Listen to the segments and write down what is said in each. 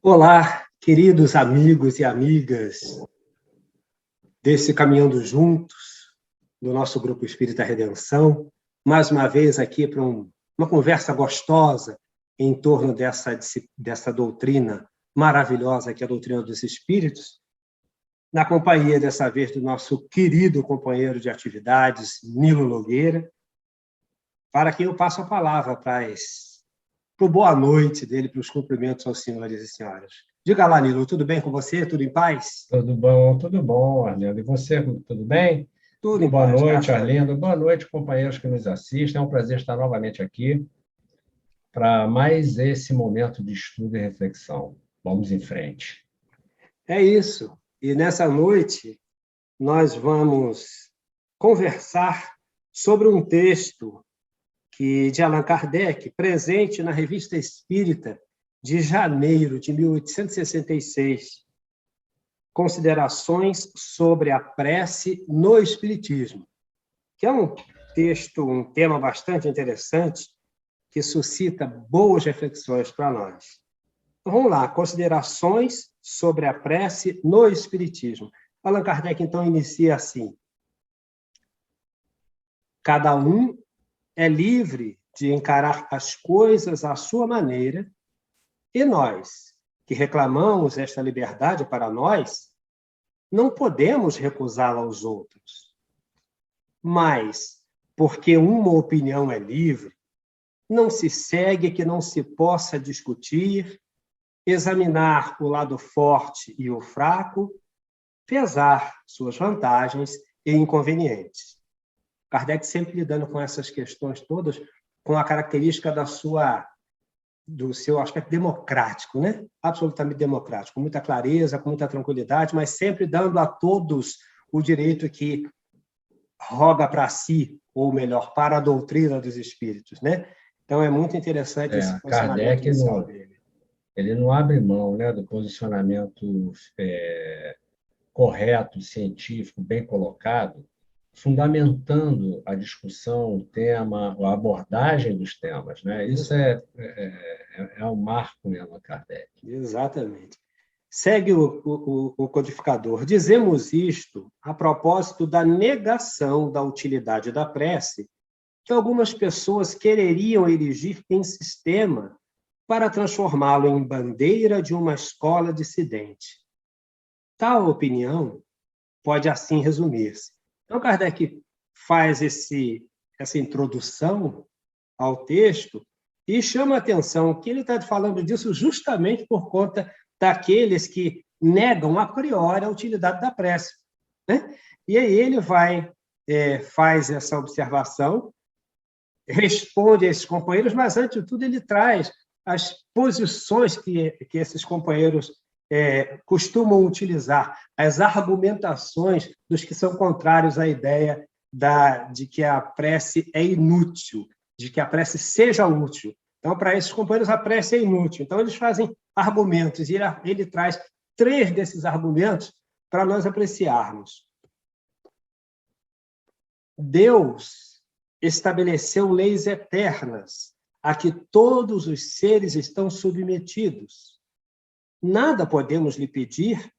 Olá, queridos amigos e amigas desse Caminhando Juntos, do nosso Grupo Espírita Redenção, mais uma vez aqui para uma conversa gostosa em torno dessa doutrina maravilhosa que é a doutrina dos Espíritos, na companhia, dessa vez, do nosso querido companheiro de atividades, Nilo Nogueira, para quem eu passo a palavra para o boa noite dele, para os cumprimentos aos senhores e senhoras. Diga lá, Nilo, tudo bem com você? Tudo em paz? Tudo bom, Arlindo. E você, tudo bem? Tudo em Boa paz, noite, graças a Deus. Arlindo. Boa noite, companheiros que nos assistem. É um prazer estar novamente aqui para mais esse momento de estudo e reflexão. Vamos em frente. É isso. E nessa noite nós vamos conversar sobre um texto de Allan Kardec, presente na Revista Espírita de janeiro de 1866. Considerações sobre a prece no Espiritismo, que é um texto, um tema bastante interessante, que suscita boas reflexões para nós. Então, vamos lá, considerações sobre a prece no Espiritismo. Allan Kardec, então, inicia assim: cada um é livre de encarar as coisas à sua maneira, e nós, que reclamamos esta liberdade para nós, não podemos recusá-la aos outros. Mas, porque uma opinião é livre, não se segue que não se possa discutir, examinar o lado forte e o fraco, pesar suas vantagens e inconvenientes. Kardec sempre lidando com essas questões todas, com a característica do seu aspecto democrático, né? Absolutamente democrático, com muita clareza, com muita tranquilidade, mas sempre dando a todos o direito que roga para si, ou melhor, para a doutrina dos espíritos, né? Então, é muito interessante esse posicionamento Kardec inicial não, dele. ele não abre mão, né, do posicionamento correto, científico, bem colocado, fundamentando a discussão, o tema, a abordagem dos temas, né? Isso Exato. é um marco em Allan Kardec. Exatamente. Segue o codificador. Dizemos isto a propósito da negação da utilidade da prece, que algumas pessoas quereriam erigir em sistema para transformá-lo em bandeira de uma escola dissidente. Tal opinião pode assim resumir-se. Então, Kardec faz essa introdução ao texto e chama a atenção que ele está falando disso justamente por conta daqueles que negam a priori a utilidade da prece, né? E aí ele faz essa observação, responde a esses companheiros, mas, antes de tudo, ele traz as posições que esses companheiros costumam utilizar, as argumentações dos que são contrários à ideia de que a prece é inútil, de que a prece seja útil. Então, para esses companheiros, a prece é inútil. Então, eles fazem argumentos, e ele traz 3 desses argumentos para nós apreciarmos. Deus estabeleceu leis eternas a que todos os seres estão submetidos. Nada podemos lhe pedir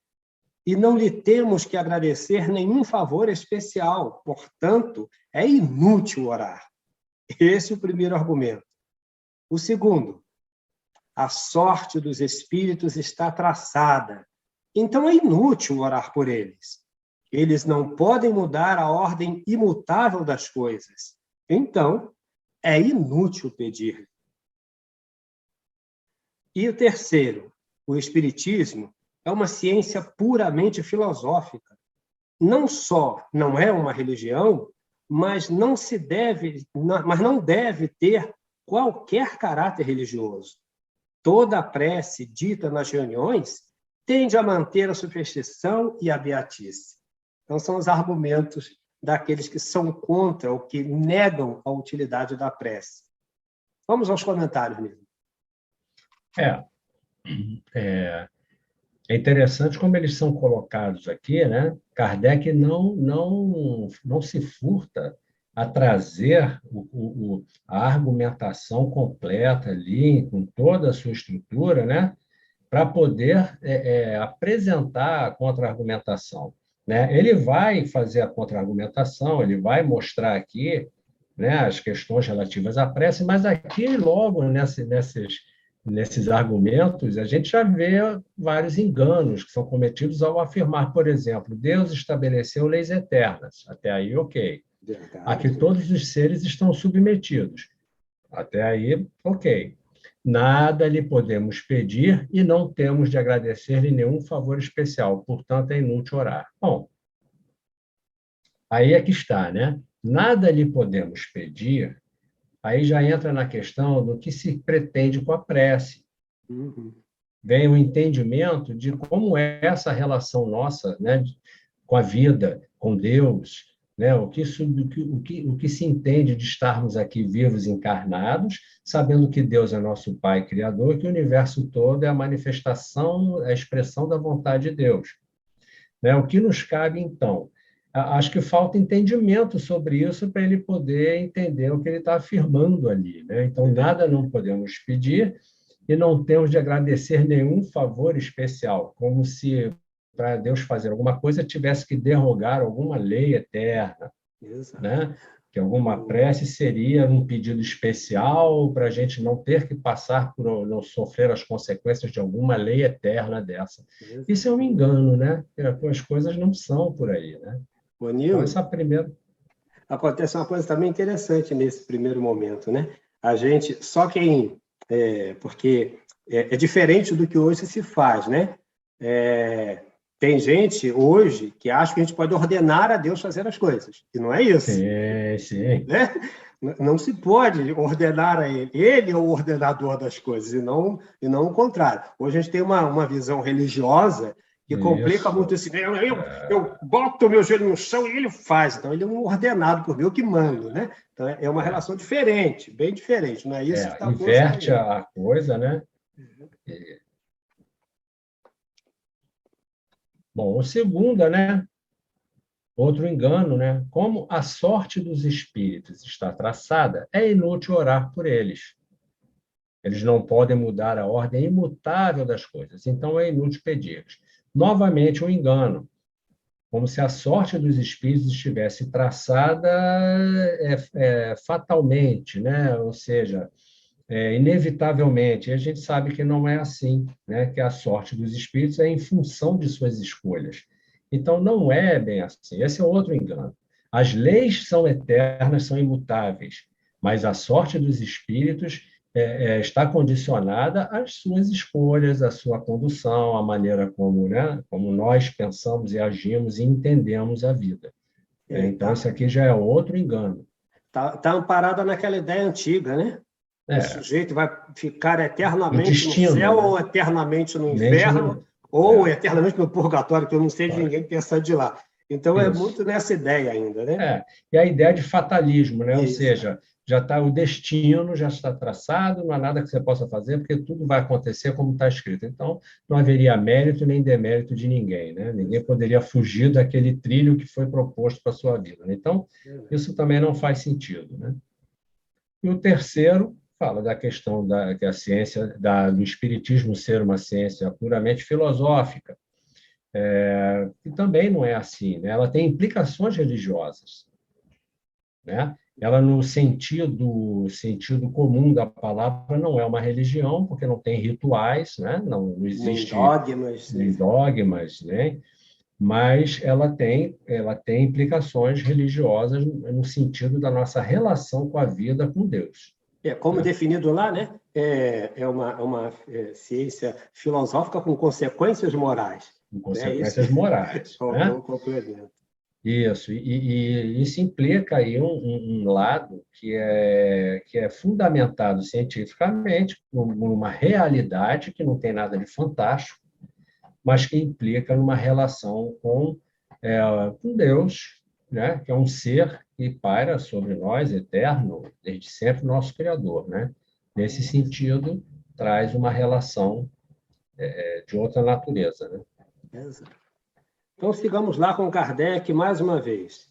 e não lhe temos que agradecer nenhum favor especial. Portanto, é inútil orar. Esse é o primeiro argumento. O segundo: a sorte dos espíritos está traçada. Então, é inútil orar por eles. Eles não podem mudar a ordem imutável das coisas. Então, é inútil pedir. E o terceiro: o Espiritismo é uma ciência puramente filosófica. Não só não é uma religião, mas não deve ter qualquer caráter religioso. Toda a prece dita nas reuniões tende a manter a superstição e a beatice. Então, são os argumentos daqueles que são contra ou que negam a utilidade da prece. Vamos aos comentários, mesmo. É interessante como eles são colocados aqui, né? Kardec não se furta a trazer a argumentação completa ali, com toda a sua estrutura, né? para poder apresentar a contra-argumentação, né? Ele vai fazer a contra-argumentação, ele vai mostrar aqui, né, as questões relativas à prece, mas aqui, logo nesses argumentos, a gente já vê vários enganos que são cometidos ao afirmar, por exemplo, Deus estabeleceu leis eternas. Até aí, ok. A que todos os seres estão submetidos. Até aí, ok. Nada lhe podemos pedir e não temos de agradecer-lhe nenhum favor especial, portanto, é inútil orar. Bom, aí é que está, né? Nada lhe podemos pedir, aí já entra na questão do que se pretende com a prece. Uhum. Vem o entendimento de como é essa relação nossa, né, com a vida, com Deus, né, o que se entende de estarmos aqui vivos, encarnados, sabendo que Deus é nosso Pai Criador, que o universo todo é a manifestação, a expressão da vontade de Deus. Né? O que nos cabe, então? Acho que falta entendimento sobre isso para ele poder entender o que ele está afirmando ali. Né? Então, nada não podemos pedir e não temos de agradecer nenhum favor especial, como se para Deus fazer alguma coisa tivesse que derrogar alguma lei eterna, né? Que alguma prece seria um pedido especial para a gente não ter que passar por não sofrer as consequências de alguma lei eterna dessa. Isso é um engano, né? As coisas não são por aí, né? Então, essa primeira... Acontece uma coisa também interessante nesse primeiro momento, né? A gente, só quem... porque é diferente do que hoje se faz, né? Tem gente hoje que acha que a gente pode ordenar a Deus fazer as coisas, e não é isso. Sim. Né? Não se pode ordenar a ele. Ele é o ordenador das coisas, e não o contrário. Hoje a gente tem uma visão religiosa que complica muito assim. Eu boto o meu joelho no chão e ele faz. Então, ele é um ordenado por mim, eu que mando. Né? Então, é uma relação diferente, bem diferente. Não é isso que está inverte a coisa, né? Bom, o segundo, né? Outro engano, né? Como a sorte dos espíritos está traçada, é inútil orar por eles. Eles não podem mudar a ordem imutável das coisas, então é inútil pedir-lhes. Novamente, um engano. Como se a sorte dos espíritos estivesse traçada fatalmente, né? Ou seja, inevitavelmente. E a gente sabe que não é assim, né? Que a sorte dos espíritos é em função de suas escolhas. Então, não é bem assim. Esse é outro engano. As leis são eternas, são imutáveis, mas a sorte dos espíritos está condicionada às suas escolhas, à sua condução, à maneira como, né, como nós pensamos e agimos e entendemos a vida. Então, isso aqui já é outro engano. Está amparada naquela ideia antiga, né? O sujeito vai ficar eternamente destino, no céu, né? ou eternamente no inferno, ou eternamente no purgatório, que eu não sei de ninguém pensar de lá. Então, é muito nessa ideia ainda, né? E a ideia de fatalismo, né? Ou seja, já está o destino, já está traçado, não há nada que você possa fazer, porque tudo vai acontecer como está escrito. Então, não haveria mérito nem demérito de ninguém, né? Ninguém poderia fugir daquele trilho que foi proposto para a sua vida. Então, isso também não faz sentido, né? E o terceiro fala da questão que a ciência, do espiritismo ser uma ciência puramente filosófica, que também não é assim, né? Ela tem implicações religiosas, né? Ela, no sentido comum da palavra, não é uma religião, porque não tem rituais, né? Não existe nem dogmas, né? Mas ela tem implicações religiosas no sentido da nossa relação com a vida, com Deus. Como definido lá, né? É uma ciência filosófica com consequências morais. Com consequências morais. É um complemento. Isso, e isso implica aí um lado que é fundamentado cientificamente numa realidade que não tem nada de fantástico, mas que implica numa relação com Deus, né? Que é um ser que paira sobre nós, eterno, desde sempre nosso Criador, né? Nesse sentido, traz uma relação de outra natureza, né? Exato. Então, sigamos lá com Kardec mais uma vez.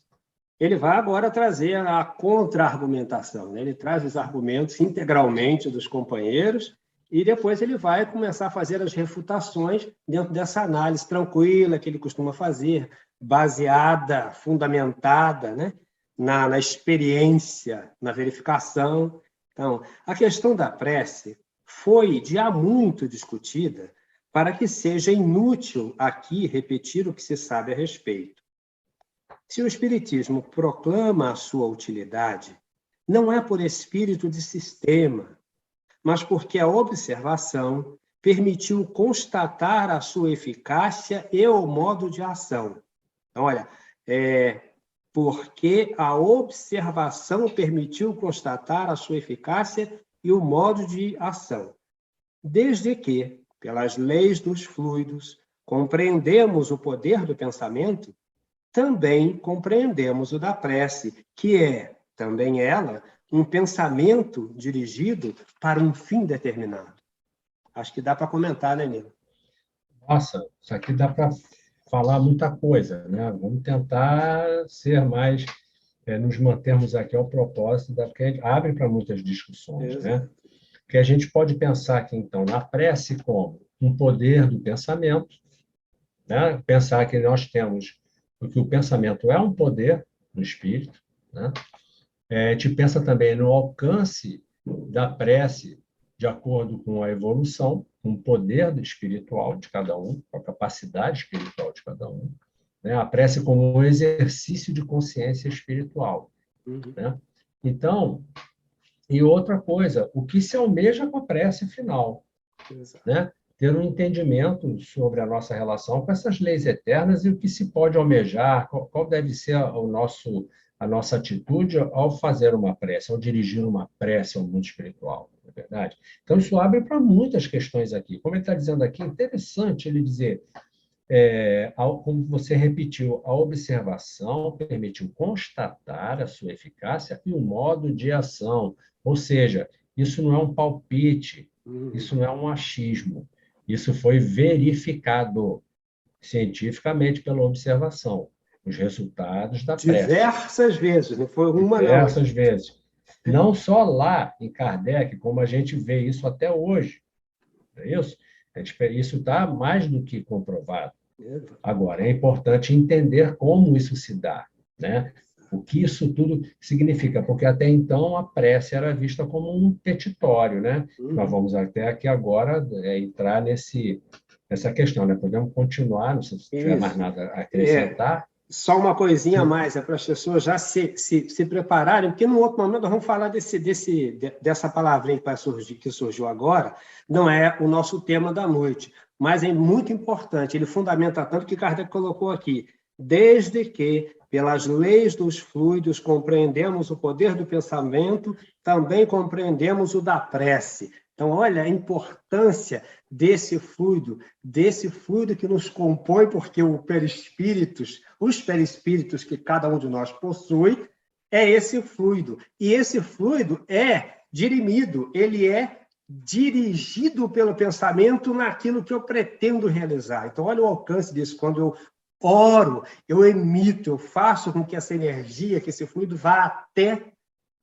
Ele vai agora trazer a contra-argumentação, né? Ele traz os argumentos integralmente dos companheiros E depois ele vai começar a fazer as refutações dentro dessa análise tranquila que ele costuma fazer, baseada, fundamentada, né, na experiência, na verificação. Então, a questão da prece foi de há muito discutida para que seja inútil aqui repetir o que se sabe a respeito. Se o Espiritismo proclama a sua utilidade, não é por espírito de sistema, mas porque a observação permitiu constatar a sua eficácia e o modo de ação. Então, olha, porque a observação permitiu constatar a sua eficácia e o modo de ação. Desde que, pelas leis dos fluidos, compreendemos o poder do pensamento, também compreendemos o da prece, que é, também ela, um pensamento dirigido para um fim determinado. Acho que dá para comentar, né, Nilo? Nossa, isso aqui dá para falar muita coisa, né? Vamos tentar ser mais, nos mantermos aqui ao propósito, porque abre para muitas discussões, né? Que a gente pode pensar aqui, então, na prece como um poder do pensamento, né? Pensar que nós temos, porque o pensamento é um poder do espírito, né? A gente pensa também no alcance da prece de acordo com a evolução, com o poder espiritual de cada um, com a capacidade espiritual de cada um, né? A prece como um exercício de consciência espiritual, né? Então, e outra coisa, o que se almeja com a prece final, né? Ter um entendimento sobre a nossa relação com essas leis eternas e o que se pode almejar, qual deve ser a nossa atitude ao fazer uma prece, ao dirigir uma prece ao mundo espiritual, não é verdade? Então, isso abre para muitas questões aqui. Como ele está dizendo aqui, é interessante ele dizer, como você repetiu, a observação permitiu constatar a sua eficácia e o modo de ação. Ou seja, isso não é um palpite, isso não é um achismo. Isso foi verificado cientificamente pela observação, os resultados da prece. Diversas vezes, não foi uma, não. Diversas vezes. Não só lá em Kardec, como a gente vê isso até hoje. Não é isso? Isso está mais do que comprovado. Agora, é importante entender como isso se dá, né? O que isso tudo significa, porque até então a prece era vista como um petitório, né? Nós vamos até aqui agora entrar nessa questão, né? Podemos continuar, não sei se tiver mais nada a acrescentar. Só uma coisinha a mais, para as pessoas já se prepararem, porque no outro momento nós vamos falar dessa palavrinha que surgiu agora, não é o nosso tema da noite, mas é muito importante, ele fundamenta tanto que Kardec colocou aqui, desde que, pelas leis dos fluidos, compreendemos o poder do pensamento, também compreendemos o da prece. Então, olha a importância desse fluido que nos compõe, porque os perispíritos que cada um de nós possui, é esse fluido. E esse fluido é dirimido, ele é dirigido pelo pensamento naquilo que eu pretendo realizar. Então, olha o alcance disso. Quando eu oro, eu emito, eu faço com que essa energia, que esse fluido vá até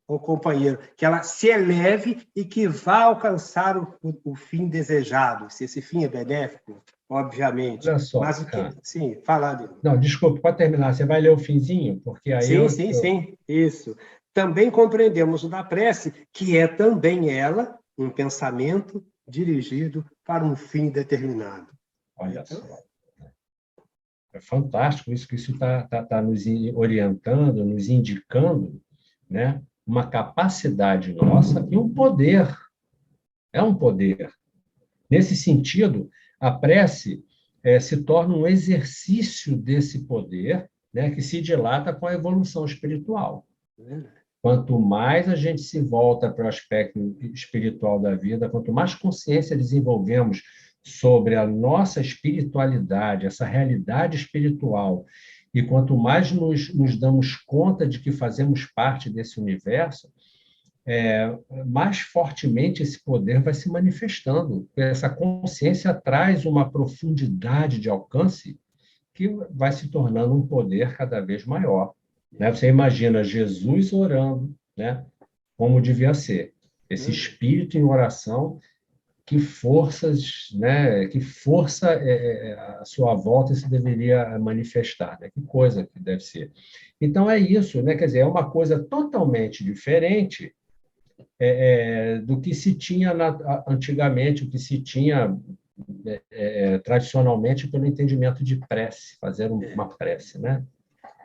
o companheiro, que ela se eleve e que vá alcançar o fim desejado. Se esse fim é benéfico, obviamente. Olha só, mas o que... Sim, fala dele. Não, desculpa, pode terminar. Você vai ler o finzinho? Porque aí sim, isso. Também compreendemos o da prece, que é também ela um pensamento dirigido para um fim determinado. Olha só. É fantástico isso, que isso está nos orientando, nos indicando, né? Uma capacidade nossa e um poder. É um poder. Nesse sentido, a prece se torna um exercício desse poder, né, que se dilata com a evolução espiritual. Quanto mais a gente se volta para o aspecto espiritual da vida, quanto mais consciência desenvolvemos sobre a nossa espiritualidade, essa realidade espiritual, e quanto mais nos damos conta de que fazemos parte desse universo, mais fortemente esse poder vai se manifestando. Essa consciência traz uma profundidade de alcance que vai se tornando um poder cada vez maior. Né? Você imagina Jesus orando, né? Como devia ser. Esse espírito em oração que forças, né, que força a sua volta se deveria manifestar, né? Que coisa que deve ser. Então, é isso, né? Quer dizer, é uma coisa totalmente diferente do que se tinha antigamente, o que se tinha tradicionalmente pelo entendimento de prece, fazer uma prece, né?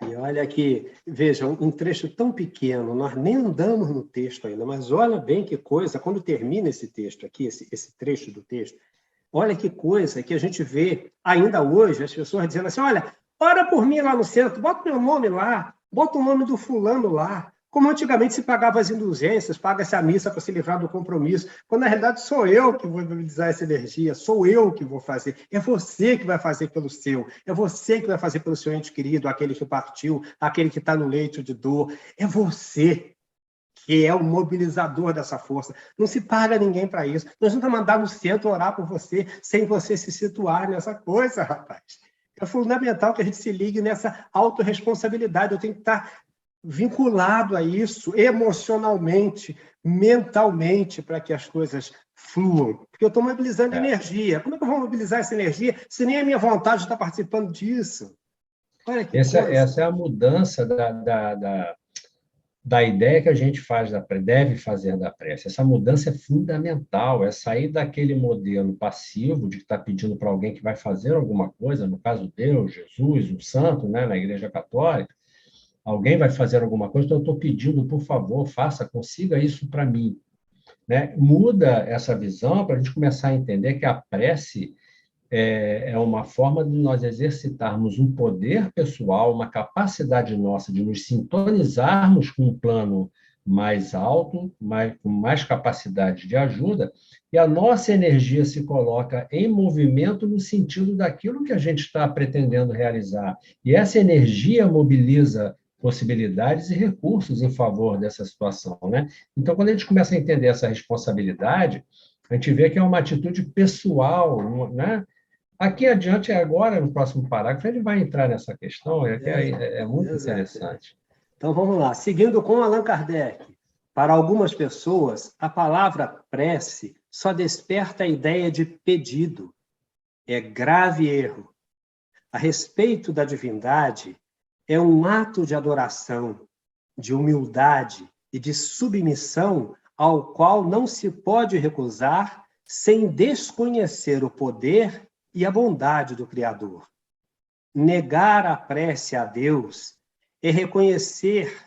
E olha aqui, veja, um trecho tão pequeno, nós nem andamos no texto ainda, mas olha bem que coisa, quando termina esse texto aqui, esse trecho do texto, olha que coisa que a gente vê ainda hoje, as pessoas dizendo assim, olha, ora por mim lá no centro, bota meu nome lá, bota o nome do fulano lá, como antigamente se pagava as indulgências, paga-se a missa para se livrar do compromisso, quando na realidade sou eu que vou mobilizar essa energia, sou eu que vou fazer, é você que vai fazer pelo seu, é você que vai fazer pelo seu ente querido, aquele que partiu, aquele que está no leito de dor, é você que é o mobilizador dessa força. Não se paga ninguém para isso. Nós não vamos mandar no centro orar por você sem você se situar nessa coisa, rapaz. É fundamental que a gente se ligue nessa autorresponsabilidade. Eu tenho que estar vinculado a isso emocionalmente, mentalmente, para que as coisas fluam. Porque eu estou mobilizando energia. Como é que eu vou mobilizar essa energia se nem a minha vontade está participando disso? Olha que coisa. Essa é a mudança da ideia que a gente deve fazer da prece. Essa mudança é fundamental, é sair daquele modelo passivo de estar pedindo para alguém que vai fazer alguma coisa, no caso Deus, Jesus, um santo, né, na Igreja Católica, alguém vai fazer alguma coisa, então eu estou pedindo, por favor, consiga isso para mim. Né? Muda essa visão para a gente começar a entender que a prece é uma forma de nós exercitarmos um poder pessoal, uma capacidade nossa de nos sintonizarmos com um plano mais alto, com mais capacidade de ajuda, e a nossa energia se coloca em movimento no sentido daquilo que a gente está pretendendo realizar. E essa energia mobiliza possibilidades e recursos em favor dessa situação, né? Então, quando a gente começa a entender essa responsabilidade, a gente vê que é uma atitude pessoal, né? Aqui adiante, agora, no próximo parágrafo, ele vai entrar nessa questão, é muito interessante. Então, vamos lá. Seguindo com Allan Kardec. Para algumas pessoas, a palavra prece só desperta a ideia de pedido. É grave erro. A respeito da divindade, é um ato de adoração, de humildade e de submissão ao qual não se pode recusar sem desconhecer o poder e a bondade do Criador. Negar a prece a Deus é reconhecer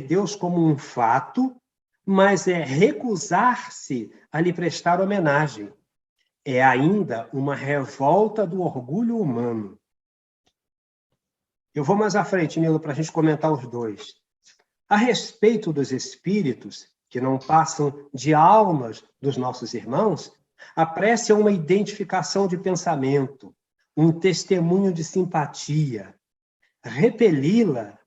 Deus como um fato, mas é recusar-se a lhe prestar homenagem. É ainda uma revolta do orgulho humano. Eu vou mais à frente, Nilo, para a gente comentar os dois. A respeito dos espíritos, que não passam de almas dos nossos irmãos, a prece é uma identificação de pensamento, um testemunho de simpatia. Repeli-la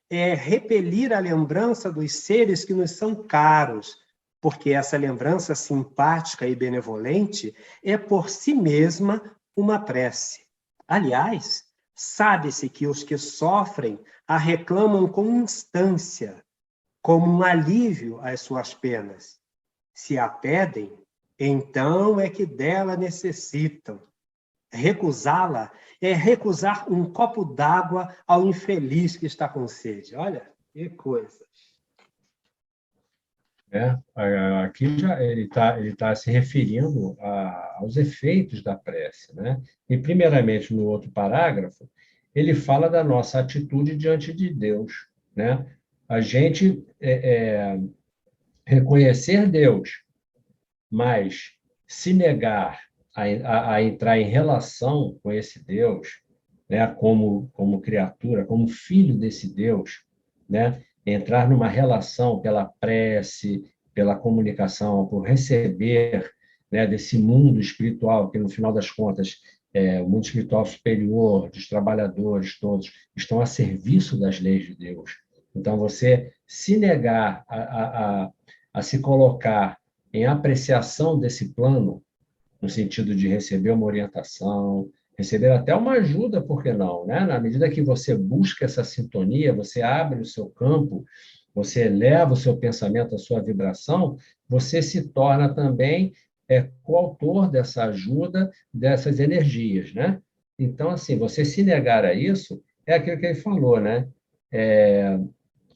é repelir a lembrança dos seres que nos são caros, porque essa lembrança simpática e benevolente é por si mesma uma prece. Aliás, sabe-se que os que sofrem a reclamam com instância, como um alívio às suas penas. Se a pedem, então é que dela necessitam. Recusá-la é recusar um copo d'água ao infeliz que está com sede. Olha, que coisa. Aqui já ele tá se referindo aos efeitos da prece, né? E, primeiramente, no outro parágrafo, ele fala da nossa atitude diante de Deus, né? A gente reconhecer Deus, mas se negar a entrar em relação com esse Deus, né, como criatura, como filho desse Deus, né, entrar numa relação pela prece, pela comunicação, por receber, né, desse mundo espiritual, que no final das contas o mundo espiritual superior, dos trabalhadores todos, estão a serviço das leis de Deus. Então, você se negar a se colocar em apreciação desse plano, no sentido de receber uma orientação, receber até uma ajuda, por que não? Né? Na medida que você busca essa sintonia, você abre o seu campo, você eleva o seu pensamento, a sua vibração, você se torna também coautor dessa ajuda, dessas energias, né? Então, assim, você se negar a isso é aquilo que ele falou, né? É,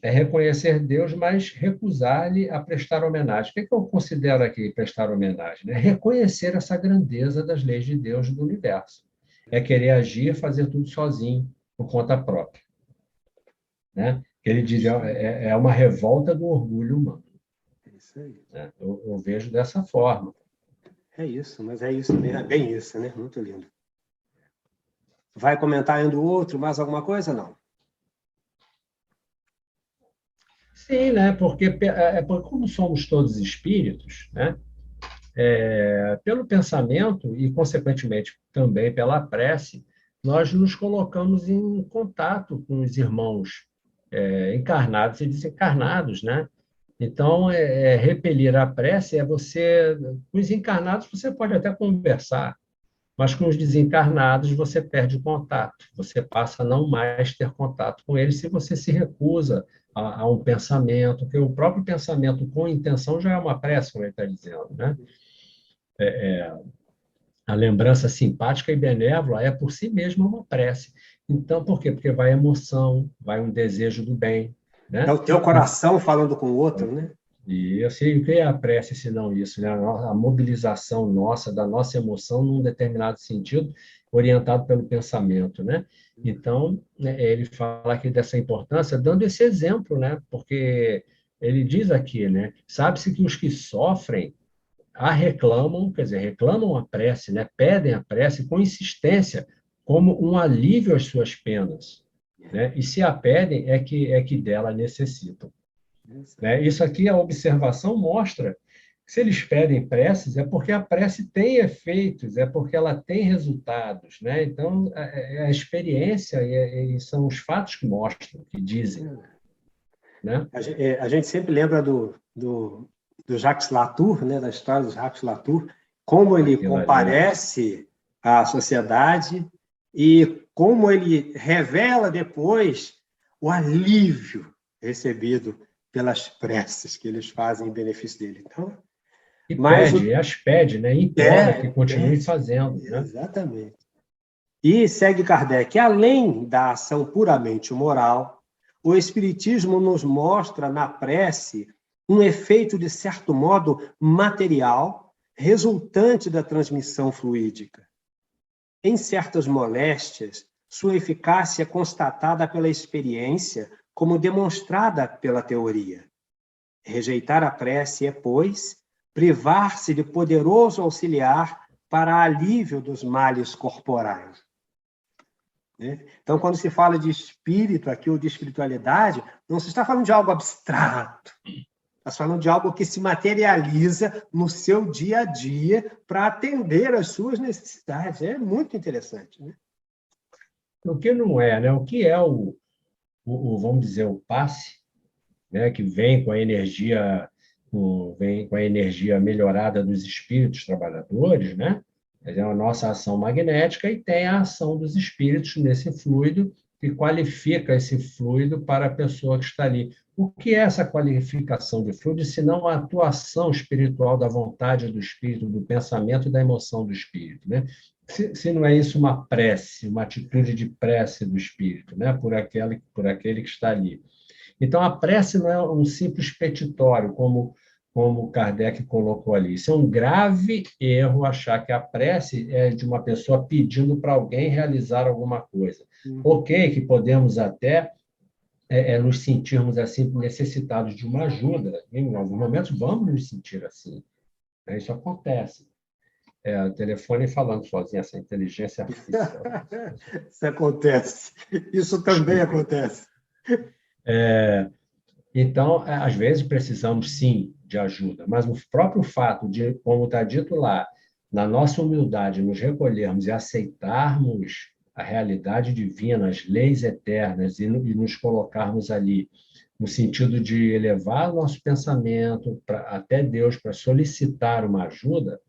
é reconhecer Deus, mas recusar-lhe a prestar homenagem. O que eu considero aqui prestar homenagem? É reconhecer essa grandeza das leis de Deus do universo. É querer agir, fazer tudo sozinho, por conta própria. Né? Ele diz, é uma revolta do orgulho humano. É isso aí. Né? Eu vejo dessa forma. É isso, mas é isso mesmo, é bem isso, né? Muito lindo. Vai comentar ainda o outro, mais alguma coisa? Não. Sim, né? Porque como somos todos espíritos, né? Pelo pensamento e, consequentemente, também pela prece, nós nos colocamos em contato com os irmãos encarnados e desencarnados, né? Então, repelir a prece é você... Com os encarnados, você pode até conversar, mas com os desencarnados, você perde o contato. Você passa a não mais ter contato com eles se você se recusa a um pensamento, porque o próprio pensamento com intenção já é uma prece, como ele está dizendo, né? A lembrança simpática e benévola é por si mesma uma prece. Então, por quê? Porque vai emoção, vai um desejo do bem, É né? o teu coração falando com o outro, né? E assim, o que é a prece senão isso, né? A mobilização nossa, da nossa emoção num determinado sentido, orientado pelo pensamento, né? Então, né, ele fala aqui dessa importância, dando esse exemplo, né? Porque ele diz aqui, né? Sabe-se que os que sofrem a reclamam, quer dizer, reclamam a prece, né? Pedem a prece com insistência, como um alívio às suas penas, né? E se a pedem, é que dela necessitam. Né? Isso aqui, a observação mostra que se eles pedem preces, é porque a prece tem efeitos, é porque ela tem resultados. Né? Então, a experiência e são os fatos que mostram, que dizem. Né? A gente sempre lembra do Jacques Latour, né? Da história do Jacques Latour, como ele comparece à sociedade e como ele revela depois o alívio recebido pelas preces que eles fazem em benefício dele. Então, as pede, né? Implora que continue fazendo. Né? Exatamente. E segue Kardec, além da ação puramente moral, o Espiritismo nos mostra na prece um efeito, de certo modo, material, resultante da transmissão fluídica. Em certas moléstias, sua eficácia é constatada pela experiência, como demonstrada pela teoria. Rejeitar a prece é, pois, privar-se de poderoso auxiliar para alívio dos males corporais. Então, quando se fala de espírito aqui, ou de espiritualidade, não se está falando de algo abstrato. Está falando de algo que se materializa no seu dia a dia para atender às suas necessidades. É muito interessante. Né? O que não é, né? O que é vamos dizer, o passe, né? Que vem com a energia, vem com a energia melhorada dos espíritos trabalhadores, né? É a nossa ação magnética e tem a ação dos espíritos nesse fluido que qualifica esse fluido para a pessoa que está ali. O que é essa qualificação de fluido, se não a atuação espiritual da vontade do espírito, do pensamento e da emoção do espírito, né? Se não é isso uma prece, uma atitude de prece do espírito, né? Por aquele que está ali. Então, a prece não é um simples petitório, como Kardec colocou ali. Isso é um grave erro achar que a prece é de uma pessoa pedindo para alguém realizar alguma coisa. Ok, que podemos até nos sentirmos assim necessitados de uma ajuda. Em alguns momentos vamos nos sentir assim. Isso acontece. O telefone falando sozinho, essa inteligência artificial. Isso acontece. Isso também acontece. Então, às vezes precisamos sim de ajuda, mas o próprio fato de, como está dito lá, na nossa humildade, nos recolhermos e aceitarmos a realidade divina, as leis eternas e nos colocarmos ali no sentido de elevar o nosso pensamento até Deus para solicitar uma ajuda,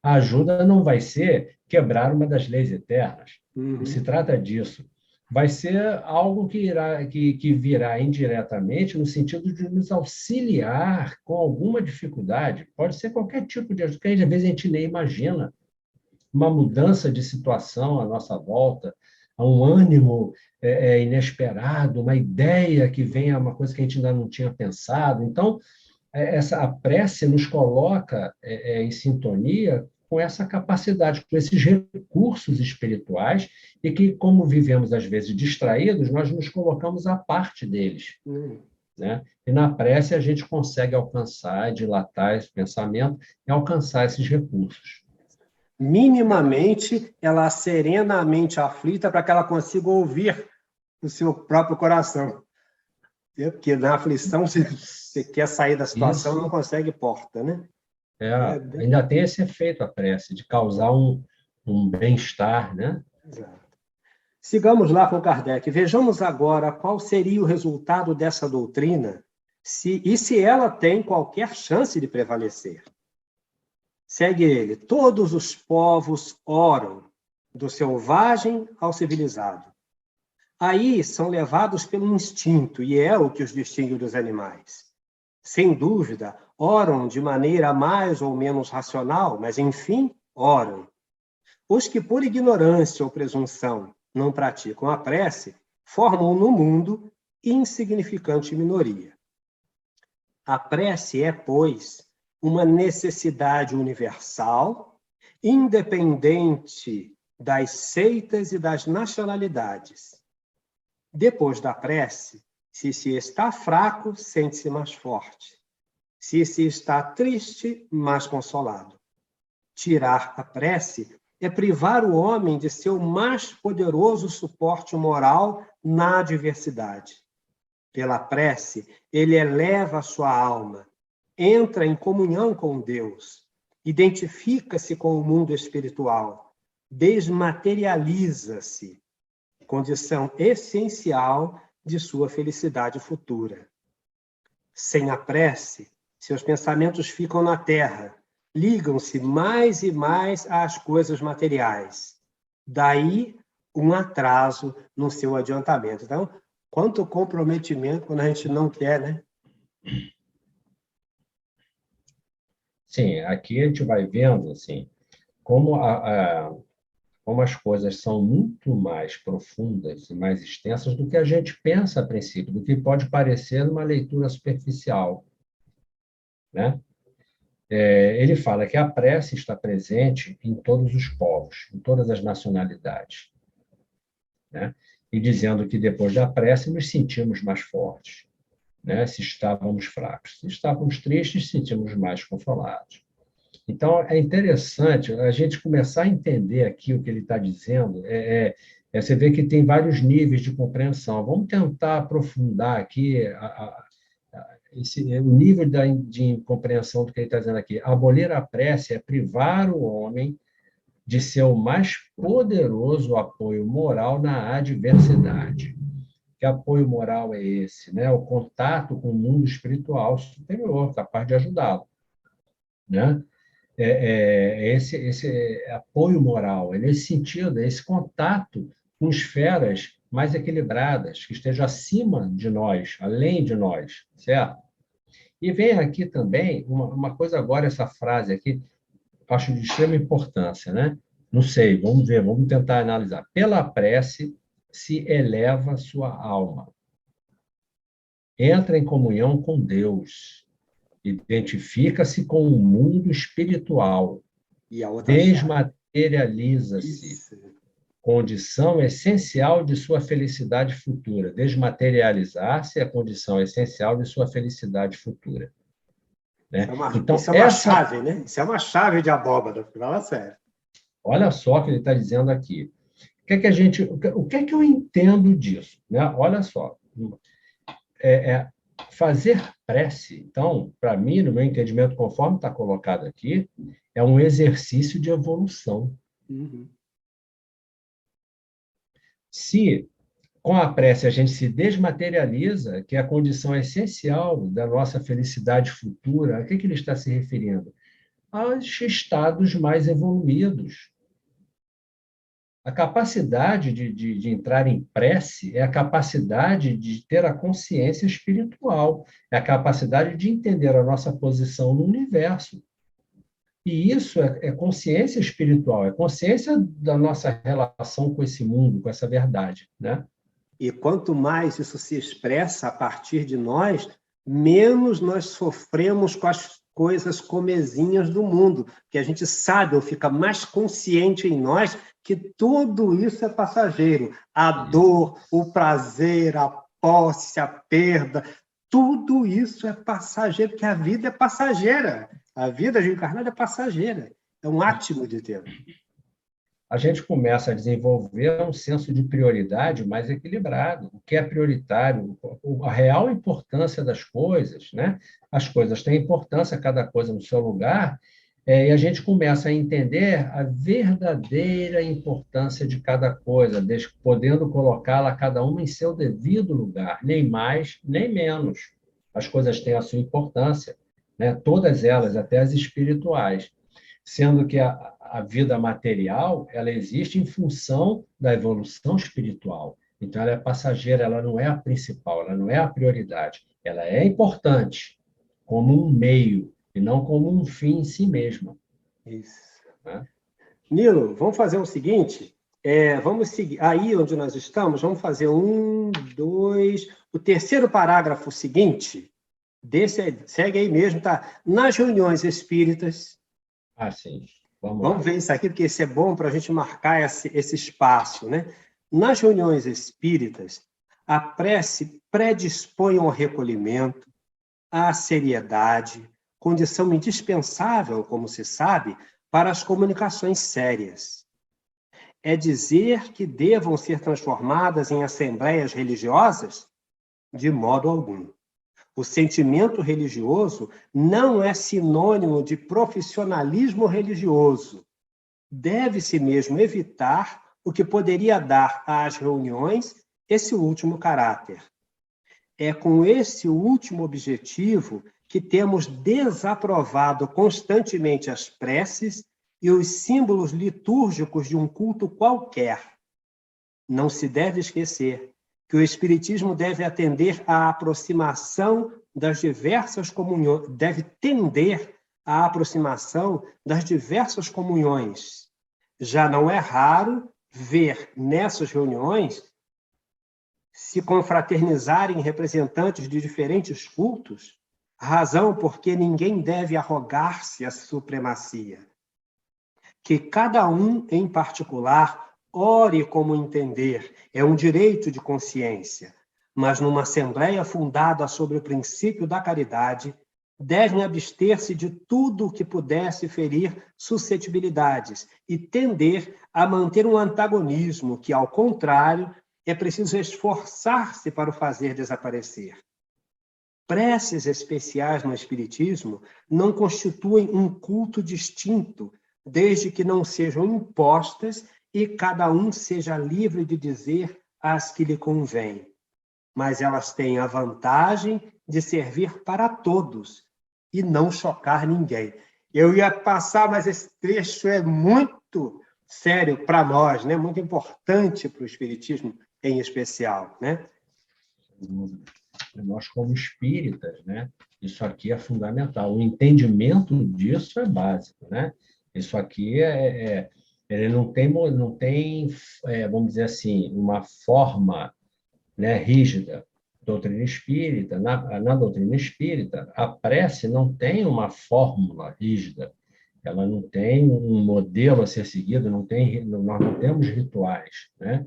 a ajuda não vai ser quebrar uma das leis eternas. Não se trata disso. vai ser algo que virá indiretamente no sentido de nos auxiliar com alguma dificuldade. Pode ser qualquer tipo de ajuda, que às vezes a gente nem imagina. Uma mudança de situação à nossa volta, a um ânimo inesperado, uma ideia que vem a uma coisa que a gente ainda não tinha pensado. Então, a prece nos coloca em sintonia com essa capacidade, com esses recursos espirituais, e que, como vivemos, às vezes, distraídos, nós nos colocamos à parte deles. Né? E na prece a gente consegue alcançar, dilatar esse pensamento e alcançar esses recursos. Minimamente, ela serena a mente aflita para que ela consiga ouvir o seu próprio coração. Porque na aflição, você quer sair da situação, Isso. não consegue porta, né? Ainda tem esse efeito, a prece, de causar um bem-estar, né? Exato. Sigamos lá com Kardec. Vejamos agora qual seria o resultado dessa doutrina e se ela tem qualquer chance de prevalecer. Segue ele. Todos os povos oram, do selvagem ao civilizado. Aí são levados pelo instinto, e é o que os distingue dos animais. Sem dúvida, oram de maneira mais ou menos racional, mas, enfim, oram. Os que, por ignorância ou presunção, não praticam a prece, formam no mundo insignificante minoria. A prece é, pois, uma necessidade universal, independente das seitas e das nacionalidades. Depois da prece, se está fraco, sente-se mais forte. Se está triste, mais consolado. Tirar a prece é privar o homem de seu mais poderoso suporte moral na adversidade. Pela prece, ele eleva a sua alma, entra em comunhão com Deus, identifica-se com o mundo espiritual, desmaterializa-se, condição essencial de sua felicidade futura. Sem a prece, seus pensamentos ficam na terra, ligam-se mais e mais às coisas materiais. Daí, um atraso no seu adiantamento. Então, quanto comprometimento quando a gente não quer, né? Sim, aqui a gente vai vendo assim, como como as coisas são muito mais profundas e mais extensas do que a gente pensa a princípio, do que pode parecer numa leitura superficial, né? Ele fala que a prece está presente em todos os povos, em todas as nacionalidades, né? E dizendo que depois da prece nos sentimos mais fortes, né? Se estávamos fracos. Se estávamos tristes, sentimos mais consolados. Então, é interessante a gente começar a entender aqui o que ele está dizendo. Você vê que tem vários níveis de compreensão. Vamos tentar aprofundar aqui o nível de compreensão do que ele está dizendo aqui. Abolir a prece é privar o homem de seu mais poderoso apoio moral na adversidade. Que apoio moral é esse? Né? O contato com o mundo espiritual superior, capaz de ajudá-lo. Né? Esse apoio moral, é nesse sentido, é esse contato com esferas mais equilibradas, que estejam acima de nós, além de nós, certo? E vem aqui também uma coisa agora, essa frase aqui, acho de extrema importância, né? Não sei, vamos ver, vamos tentar analisar. Pela prece se eleva sua alma, entra em comunhão com Deus, identifica-se com o mundo espiritual, E a outra desmaterializa-se, condição essencial de sua felicidade futura. Desmaterializar-se é a condição essencial de sua felicidade futura. Né? Isso é uma chave, né? Isso é uma chave de abóbora, fala sério. Olha só o que ele está dizendo aqui. O que é que eu entendo disso? Né? Olha só. Fazer prece, então, para mim, no meu entendimento, conforme está colocado aqui, é um exercício de evolução. Uhum. Se com a prece a gente se desmaterializa, que é a condição essencial da nossa felicidade futura, a que ele está se referindo? Aos estados mais evoluídos, A capacidade de entrar em prece é a capacidade de ter a consciência espiritual, é a capacidade de entender a nossa posição no universo. E isso é consciência espiritual, é consciência da nossa relação com esse mundo, com essa verdade, né? E quanto mais isso se expressa a partir de nós, menos nós sofremos com as coisas comezinhas do mundo, que a gente sabe ou fica mais consciente em nós que tudo isso é passageiro. A dor, o prazer, a posse, a perda, tudo isso é passageiro, porque a vida é passageira. A vida reencarnada é passageira. É um átimo de tempo. A gente começa a desenvolver um senso de prioridade mais equilibrado. O que é prioritário, a real importância das coisas, né? As coisas têm importância, cada coisa no seu lugar, e a gente começa a entender a verdadeira importância de cada coisa, podendo colocá-la cada uma em seu devido lugar, nem mais, nem menos. As coisas têm a sua importância, né? Todas elas, até as espirituais. Sendo que a vida material ela existe em função da evolução espiritual. Então, ela é passageira, ela não é a principal, ela não é a prioridade. Ela é importante como um meio e não como um fim em si mesma. Isso. Né? Nilo, vamos fazer o seguinte, vamos seguir, aí onde nós estamos, vamos fazer 1, 2, o terceiro parágrafo seguinte, segue aí mesmo, tá? Nas reuniões espíritas, sim. Vamos vamos ver isso aqui, porque isso é bom para a gente marcar esse espaço, né? Nas reuniões espíritas, a prece predispõe ao recolhimento, à seriedade, condição indispensável, como se sabe, para as comunicações sérias. É dizer que devam ser transformadas em assembleias religiosas? De modo algum. O sentimento religioso não é sinônimo de profissionalismo religioso. Deve-se mesmo evitar o que poderia dar às reuniões esse último caráter. É com esse último objetivo que temos desaprovado constantemente as preces e os símbolos litúrgicos de um culto qualquer. Não se deve esquecer que o Espiritismo deve atender à aproximação das diversas comunhões, deve tender à aproximação das diversas comunhões. Já não é raro ver nessas reuniões se confraternizarem representantes de diferentes cultos, razão porque ninguém deve arrogar-se a supremacia. Que cada um, em particular, ore como entender, é um direito de consciência, mas numa assembleia fundada sobre o princípio da caridade, devem abster-se de tudo o que pudesse ferir suscetibilidades e tender a manter um antagonismo que, ao contrário, é preciso esforçar-se para o fazer desaparecer. Preces especiais no Espiritismo não constituem um culto distinto, desde que não sejam impostas e cada um seja livre de dizer as que lhe convém. Mas elas têm a vantagem de servir para todos e não chocar ninguém. Eu ia passar, mas esse trecho é muito sério para nós, né? Muito importante para o Espiritismo em especial, né? Nós, como espíritas, né? Isso aqui é fundamental. O entendimento disso é básico, né? Isso aqui ele não tem, vamos dizer assim, uma forma, né, rígida. Doutrina espírita, na doutrina espírita, a prece não tem uma fórmula rígida, ela não tem um modelo a ser seguido, nós não temos rituais, né?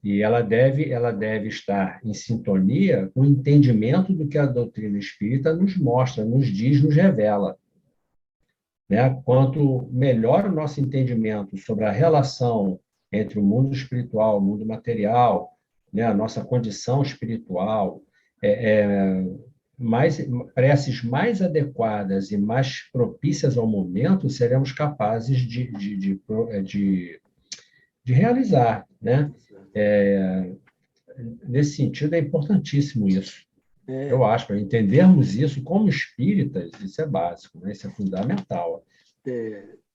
E ela deve estar em sintonia com o entendimento do que a doutrina espírita nos mostra, nos diz, nos revela. Né? Quanto melhor o nosso entendimento sobre a relação entre o mundo espiritual, o mundo material, né? A nossa condição espiritual, preces mais adequadas e mais propícias ao momento, seremos capazes de realizar, né? Nesse sentido, é importantíssimo isso. Eu acho, para entendermos isso como espíritas, isso é básico, né? Isso é fundamental.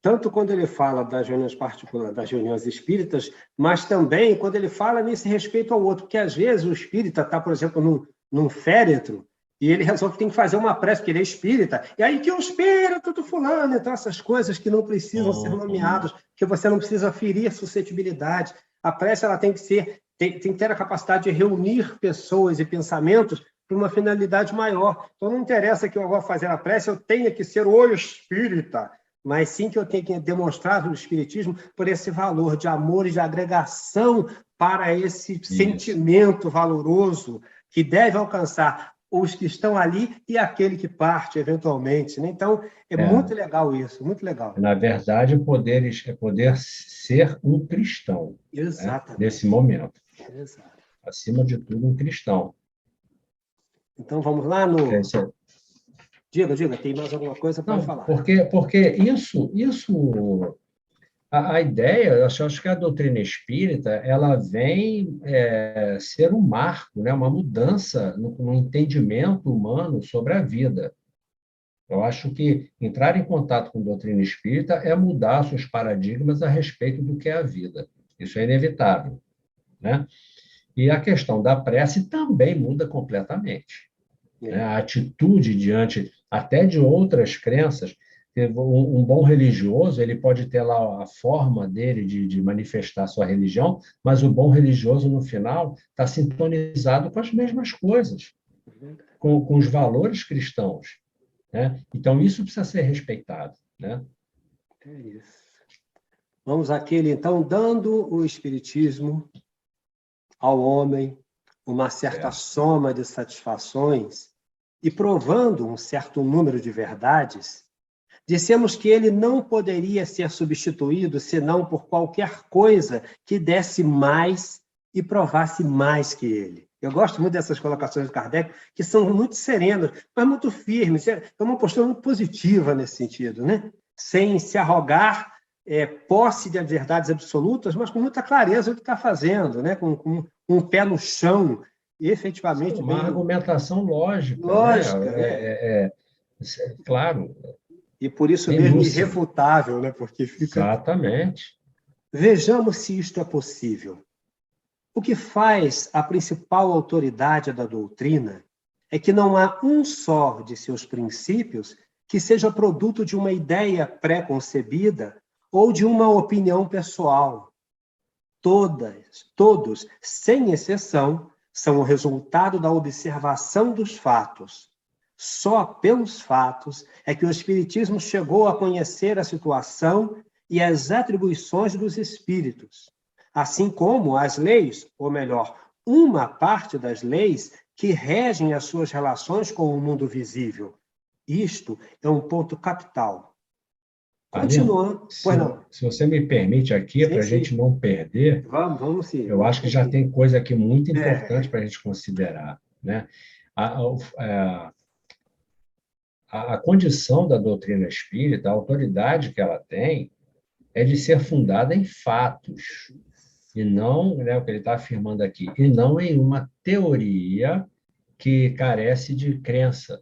tanto quando ele fala das reuniões particulares, das reuniões espíritas, mas também quando ele fala nesse respeito ao outro, porque às vezes o espírita está, por exemplo, num féretro, e ele resolve que tem que fazer uma prece, porque ele é espírita, e aí que o espírito do fulano, então essas coisas que não precisam ser nomeadas, porque você não precisa ferir suscetibilidade. A prece ela tem que ter a capacidade de reunir pessoas e pensamentos para uma finalidade maior. Então, não interessa que eu vou fazer a prece, eu tenha que ser o espírita, mas sim que eu tenho que demonstrar no espiritismo por esse valor de amor e de agregação para esse sentimento valoroso que deve alcançar os que estão ali e aquele que parte, eventualmente. Né? Então, muito legal isso, muito legal. Na verdade, poder ser um cristão, exatamente, né? Nesse momento. Exato. Acima de tudo, um cristão. Então, vamos lá no... Diga, tem mais alguma coisa para falar? Porque isso a ideia, eu acho que a doutrina espírita, ela vem ser um marco, né? Uma mudança no entendimento humano sobre a vida. Eu acho que entrar em contato com a doutrina espírita é mudar seus paradigmas a respeito do que é a vida. Isso é inevitável, né? E a questão da prece também muda completamente. Né? A atitude diante até de outras crenças. Um bom religioso, ele pode ter lá a forma dele de manifestar sua religião, mas o bom religioso, no final, está sintonizado com as mesmas coisas, com os valores cristãos. Né? Então, isso precisa ser respeitado. Né? É isso. Vamos àquele, então, dando o espiritismo ao homem uma certa soma de satisfações e provando um certo número de verdades, dissemos que ele não poderia ser substituído senão por qualquer coisa que desse mais e provasse mais que ele. Eu gosto muito dessas colocações de Kardec, que são muito serenas, mas muito firmes. É uma postura muito positiva nesse sentido, né? Sem se arrogar posse de verdades absolutas, mas com muita clareza o que está fazendo, né? Com um pé no chão, e efetivamente... Uma argumentação lógica. Lógica, né? Claro. E por isso mesmo irrefutável, né? Porque fica... Exatamente. Vejamos se isto é possível. O que faz a principal autoridade da doutrina é que não há um só de seus princípios que seja produto de uma ideia pré-concebida ou de uma opinião pessoal. Todos, sem exceção, são o resultado da observação dos fatos. Só pelos fatos é que o Espiritismo chegou a conhecer a situação e as atribuições dos espíritos, assim como as leis, ou melhor, uma parte das leis que regem as suas relações com o mundo visível. Isto é um ponto capital. Continuando. Se você me permite aqui, para a gente não perder, vamos sim. Eu acho que já tem coisa aqui muito importante para a gente considerar. Né? A condição da doutrina espírita, a autoridade que ela tem, é de ser fundada em fatos, e não, né, o que ele está afirmando aqui, e não em uma teoria que carece de crença,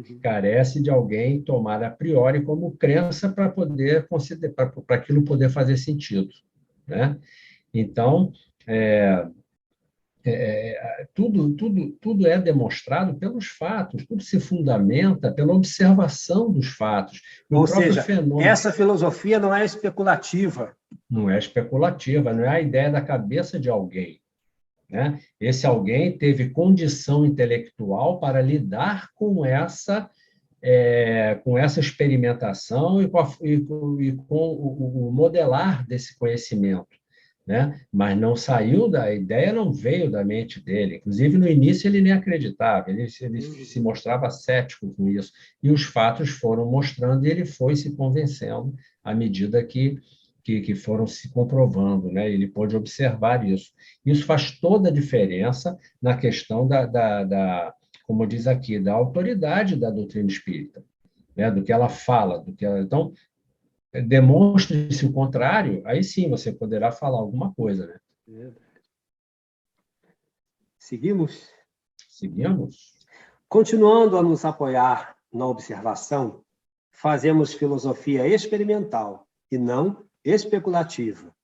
que carece de alguém tomar a priori como crença para poder considerar, para aquilo poder fazer sentido. Né? Então, tudo é demonstrado pelos fatos, tudo se fundamenta pela observação dos fatos. Ou seja, essa filosofia não é especulativa. Não é especulativa, não é a ideia da cabeça de alguém. Né? Esse alguém teve condição intelectual para lidar com essa experimentação e com o modelar desse conhecimento. Né? Mas não saiu a ideia, não veio da mente dele. Inclusive, no início, ele nem acreditava, ele se mostrava cético com isso. E os fatos foram mostrando e ele foi se convencendo à medida que foram se comprovando, né? Ele pôde observar isso. Isso faz toda a diferença na questão como diz aqui, da autoridade da doutrina espírita, né? Do que ela fala, Então, demonstre-se o contrário, aí sim você poderá falar alguma coisa. Né? Seguimos? Seguimos. Continuando a nos apoiar na observação, fazemos filosofia experimental e não especulativa.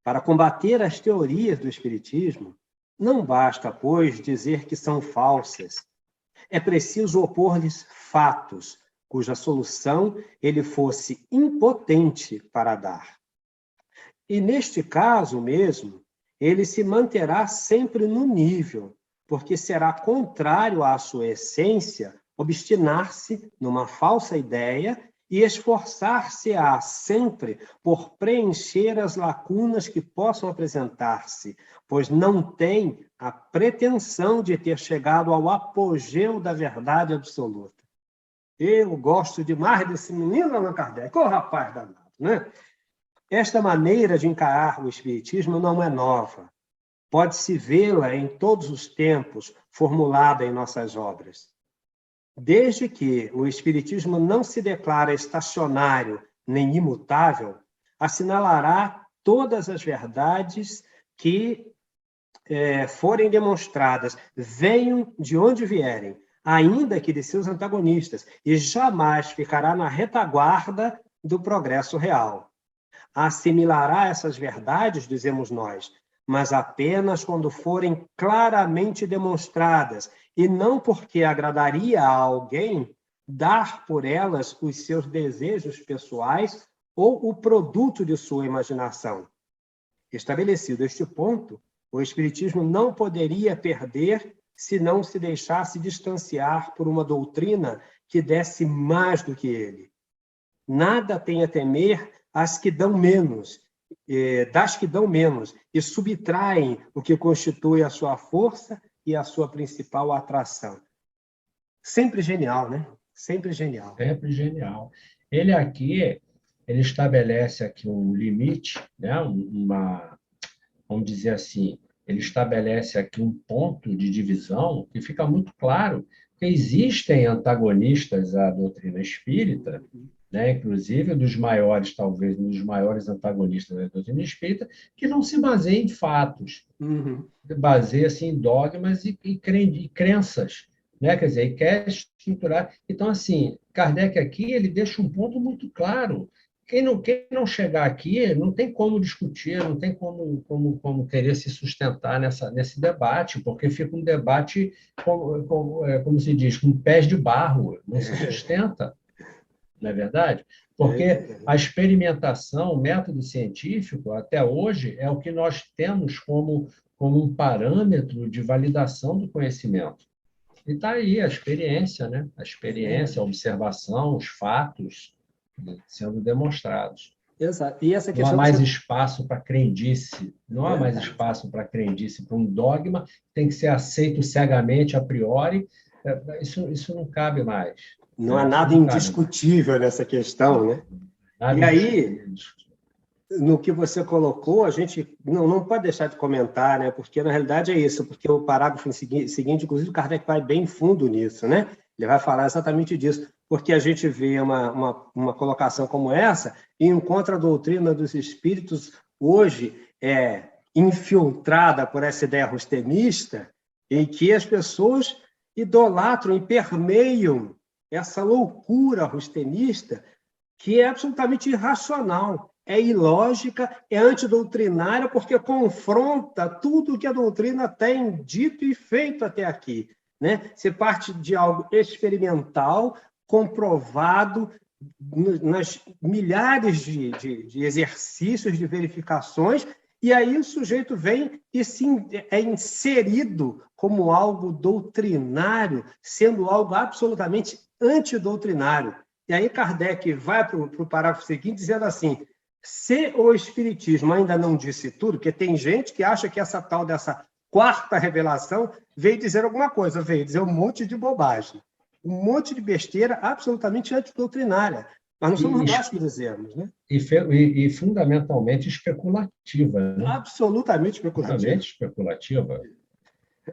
Para combater as teorias do Espiritismo, não basta, pois, dizer que são falsas. É preciso opor-lhes fatos, cuja solução ele fosse impotente para dar. E, neste caso mesmo, ele se manterá sempre no nível, porque será contrário à sua essência obstinar-se numa falsa ideia e esforçar-se-á sempre por preencher as lacunas que possam apresentar-se, pois não tem a pretensão de ter chegado ao apogeu da verdade absoluta. Eu gosto demais desse menino, Allan Kardec. Ô, rapaz danado, né? Esta maneira de encarar o Espiritismo não é nova. Pode-se vê-la em todos os tempos, formulada em nossas obras. Desde que o Espiritismo não se declara estacionário nem imutável, assinalará todas as verdades que forem demonstradas, venham de onde vierem, ainda que de seus antagonistas, e jamais ficará na retaguarda do progresso real. Assimilará essas verdades, dizemos nós, mas apenas quando forem claramente demonstradas, e não porque agradaria a alguém dar por elas os seus desejos pessoais ou o produto de sua imaginação. Estabelecido este ponto, o Espiritismo não poderia perder se não se deixasse distanciar por uma doutrina que desse mais do que ele. Nada tem a temer das que dão menos, e subtraem o que constitui a sua força e a sua principal atração. Sempre genial, né? Sempre genial. Sempre genial. Ele estabelece aqui um limite, né? Vamos dizer assim, ele estabelece aqui um ponto de divisão que fica muito claro que existem antagonistas à doutrina espírita, né? Inclusive talvez um dos maiores antagonistas da doutrina espírita, que não se baseia em fatos, baseia-se em dogmas e crenças, né? Quer dizer, e quer estruturar. Então, assim, Kardec aqui ele deixa um ponto muito claro. Quem não chegar aqui não tem como discutir, não tem como querer se sustentar nesse debate, porque fica um debate, como se diz, com pés de barro, não se sustenta. Não é verdade? Porque a experimentação, o método científico, até hoje, é o que nós temos como um parâmetro de validação do conhecimento. E está aí a experiência, né? A experiência, a observação, os fatos sendo demonstrados. Exato. E essa questão não há mais espaço para crendice, não há mais espaço para crendice, para um dogma que tem que ser aceito cegamente, a priori. Isso não cabe mais. Não há nada indiscutível nessa questão, né? E aí, no que você colocou, a gente não pode deixar de comentar, né? Porque, na realidade, é isso, porque o parágrafo seguinte, inclusive, o Kardec vai bem fundo nisso, né? Ele vai falar exatamente disso, porque a gente vê uma colocação como essa e encontra a doutrina dos espíritos hoje infiltrada por essa ideia rustemista, em que as pessoas idolatram e permeiam essa loucura rustemista que é absolutamente irracional, é ilógica, é antidoutrinária, porque confronta tudo que a doutrina tem dito e feito até aqui, né? Se parte de algo experimental, comprovado, nas milhares de exercícios, de verificações, e aí o sujeito vem e é inserido como algo doutrinário, sendo algo absolutamente antidoutrinário. E aí Kardec vai para o parágrafo seguinte dizendo assim: se o Espiritismo ainda não disse tudo, porque tem gente que acha que essa tal dessa quarta revelação veio dizer alguma coisa, veio dizer um monte de bobagem, um monte de besteira absolutamente antidoutrinária. Mas não somos nós que dizemos, né? E fundamentalmente especulativa. Né? Absolutamente especulativa. Fundamentalmente especulativa.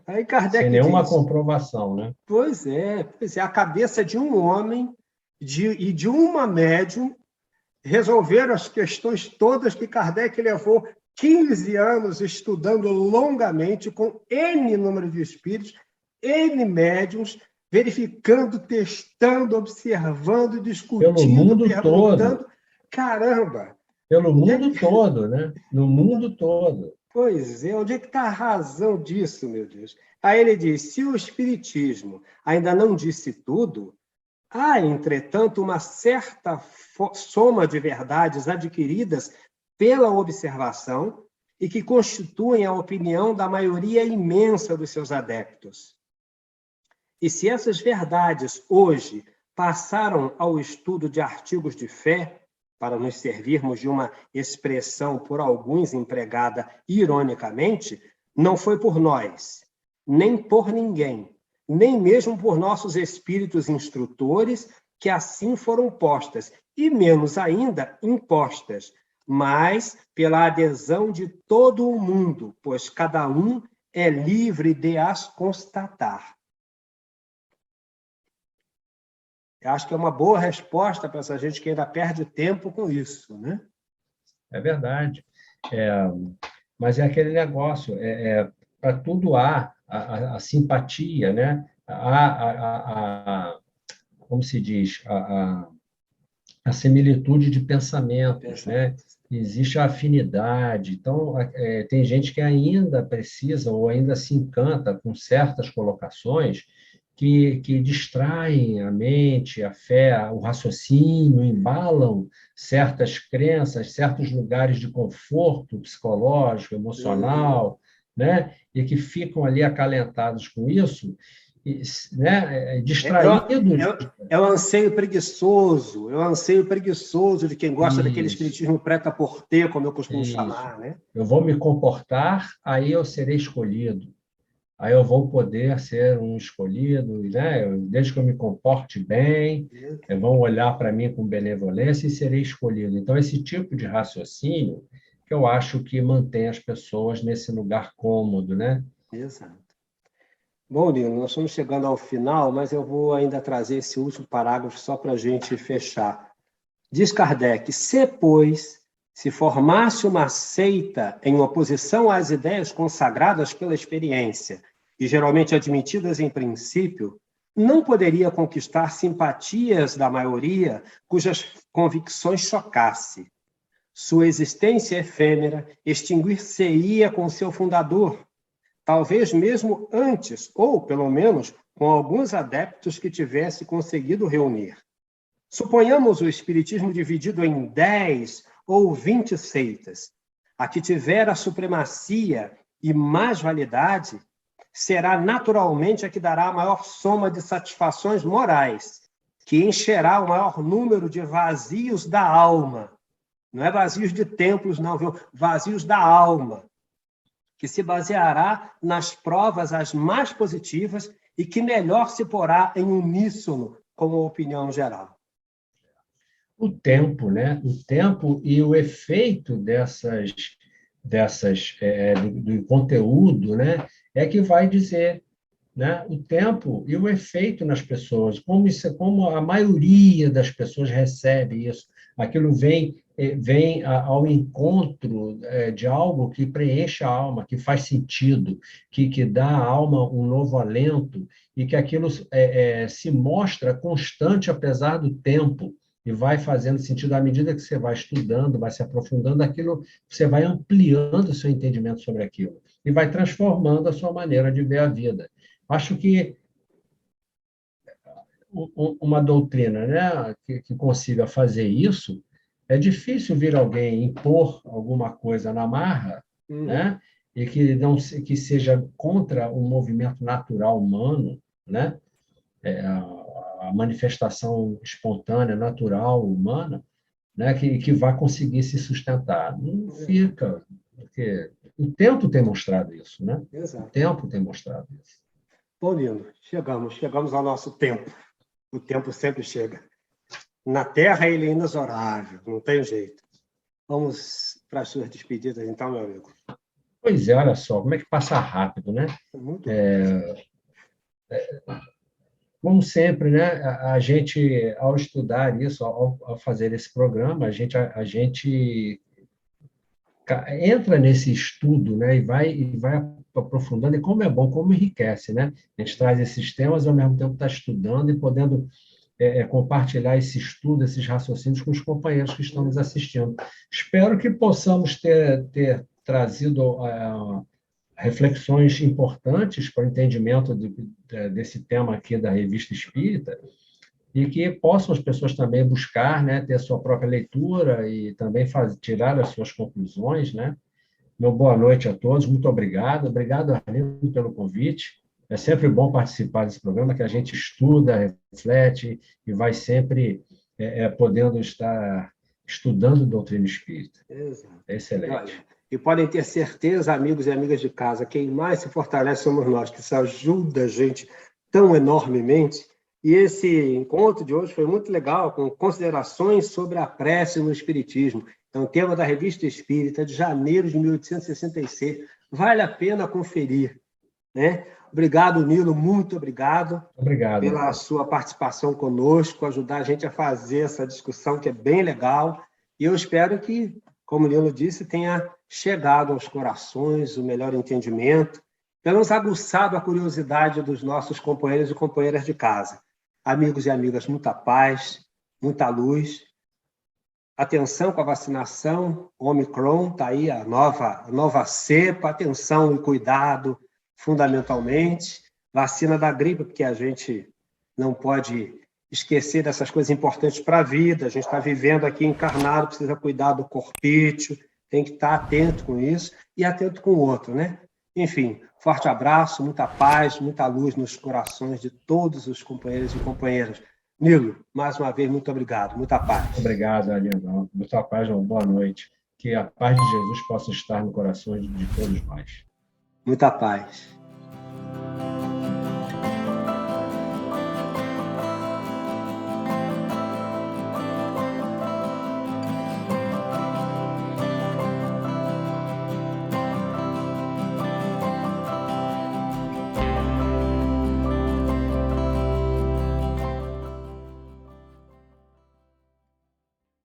Aí Kardec sem nenhuma comprovação, né? Pois é, a cabeça de um homem e de uma médium resolveram as questões todas que Kardec levou 15 anos estudando longamente, com N número de espíritos, N médiums, verificando, testando, observando, Pelo discutindo, mundo perguntando. todo. Caramba! Pelo mundo todo, né? No mundo todo. Pois é, onde é que está a razão disso, meu Deus? Aí ele diz: se o Espiritismo ainda não disse tudo, há, entretanto, uma certa soma de verdades adquiridas pela observação e que constituem a opinião da maioria imensa dos seus adeptos. E se essas verdades hoje passaram ao estudo de artigos de fé, para nos servirmos de uma expressão por alguns empregada ironicamente, não foi por nós, nem por ninguém, nem mesmo por nossos espíritos instrutores, que assim foram postas, e menos ainda impostas, mas pela adesão de todo o mundo, pois cada um é livre de as constatar. Eu acho que é uma boa resposta para essa gente que ainda perde tempo com isso, né? É verdade. Mas é aquele negócio, para tudo há a simpatia, né? Como se diz, a similitude de pensamentos, né? Existe a afinidade. Então, tem gente que ainda precisa ou ainda se encanta com certas colocações que distraem a mente, a fé, o raciocínio, embalam certas crenças, certos lugares de conforto psicológico, emocional, né? E que ficam ali acalentados com isso, né? Distraídos. É o anseio preguiçoso, de quem gosta daquele Isso, espiritismo prêt-à-porter, como eu costumo isso. chamar, né? Eu vou me comportar, aí eu serei escolhido. Aí eu vou poder ser um escolhido, né? Desde que eu me comporte bem, vão olhar para mim com benevolência e serei escolhido. Então, esse tipo de raciocínio que eu acho que mantém as pessoas nesse lugar cômodo, né? Exato. Bom, Lino, nós estamos chegando ao final, mas eu vou ainda trazer esse último parágrafo só para a gente fechar. Diz Kardec: se, pois, se formasse uma seita em oposição às ideias consagradas pela experiência e geralmente admitidas em princípio, não poderia conquistar simpatias da maioria cujas convicções chocasse. Sua existência efêmera extinguir-se-ia com seu fundador, talvez mesmo antes, ou, pelo menos, com alguns adeptos que tivesse conseguido reunir. Suponhamos o Espiritismo dividido em 10 ou 20 seitas. A que tiver a supremacia e mais validade será naturalmente a que dará a maior soma de satisfações morais, que encherá o maior número de vazios da alma. Não é vazios de templos, não, viu? Vazios da alma, que se baseará nas provas as mais positivas e que melhor se porá em uníssono com a opinião geral. O tempo, né? O tempo e o efeito do conteúdo, né? É que vai dizer, né? O tempo e o efeito nas pessoas, como a maioria das pessoas recebe isso, aquilo vem ao encontro de algo que preenche a alma, que faz sentido, que dá à alma um novo alento e que aquilo se mostra constante apesar do tempo e vai fazendo sentido à medida que você vai estudando, vai se aprofundando, aquilo você vai ampliando o seu entendimento sobre aquilo e vai transformando a sua maneira de ver a vida. Acho que uma doutrina, né, que consiga fazer isso, é difícil vir alguém impor alguma coisa na marra, né, e que seja contra o movimento natural humano, né, a manifestação espontânea, natural, humana, né, que vai conseguir se sustentar. Não fica, porque o tempo tem mostrado isso, né? Exato. O tempo tem mostrado isso. Bom, Lino, chegamos ao nosso tempo. O tempo sempre chega. Na Terra ele é inexorável, não tem jeito. Vamos para as suas despedidas, então, meu amigo. Pois é, olha só, como é que passa rápido, né? Muito Como sempre, né? A gente, ao estudar isso, ao fazer esse programa, a gente entra nesse estudo, né? E vai aprofundando, e como é bom, como enriquece, né? A gente traz esses temas, ao mesmo tempo está estudando e podendo compartilhar esse estudo, esses raciocínios com os companheiros que estão nos assistindo. Espero que possamos ter trazido reflexões importantes para o entendimento desse tema aqui da Revista Espírita, e que possam as pessoas também buscar, né, ter a sua própria leitura e também tirar as suas conclusões, né? Meu boa noite a todos, muito obrigado. Obrigado, Arlindo, pelo convite. É sempre bom participar desse programa, que a gente estuda, reflete e vai sempre podendo estar estudando doutrina espírita. Exato. É excelente. E podem ter certeza, amigos e amigas de casa, quem mais se fortalece somos nós, que isso ajuda a gente tão enormemente. E esse encontro de hoje foi muito legal, com considerações sobre a prece no Espiritismo. É um tema da Revista Espírita, de janeiro de 1866. Vale a pena conferir, né? Obrigado, Nilo, muito obrigado. Obrigado pela sua participação conosco, ajudar a gente a fazer essa discussão, que é bem legal. E eu espero que, como o Nilo disse, tenha chegado aos corações o melhor entendimento, pelo menos aguçado a curiosidade dos nossos companheiros e companheiras de casa. Amigos e amigas, muita paz, muita luz. Atenção com a vacinação, Omicron, está aí a nova cepa, atenção e cuidado, fundamentalmente. Vacina da gripe, porque a gente não pode esquecer dessas coisas importantes para a vida. A gente está vivendo aqui encarnado, precisa cuidar do corpício, tem que estar atento com isso e atento com o outro, né? Enfim, forte abraço, muita paz, muita luz nos corações de todos os companheiros e companheiras. Nilo, mais uma vez, muito obrigado. Muita paz. Obrigado, Arlindo. Muita paz, uma boa noite. Que a paz de Jesus possa estar no coração de todos nós. Muita paz.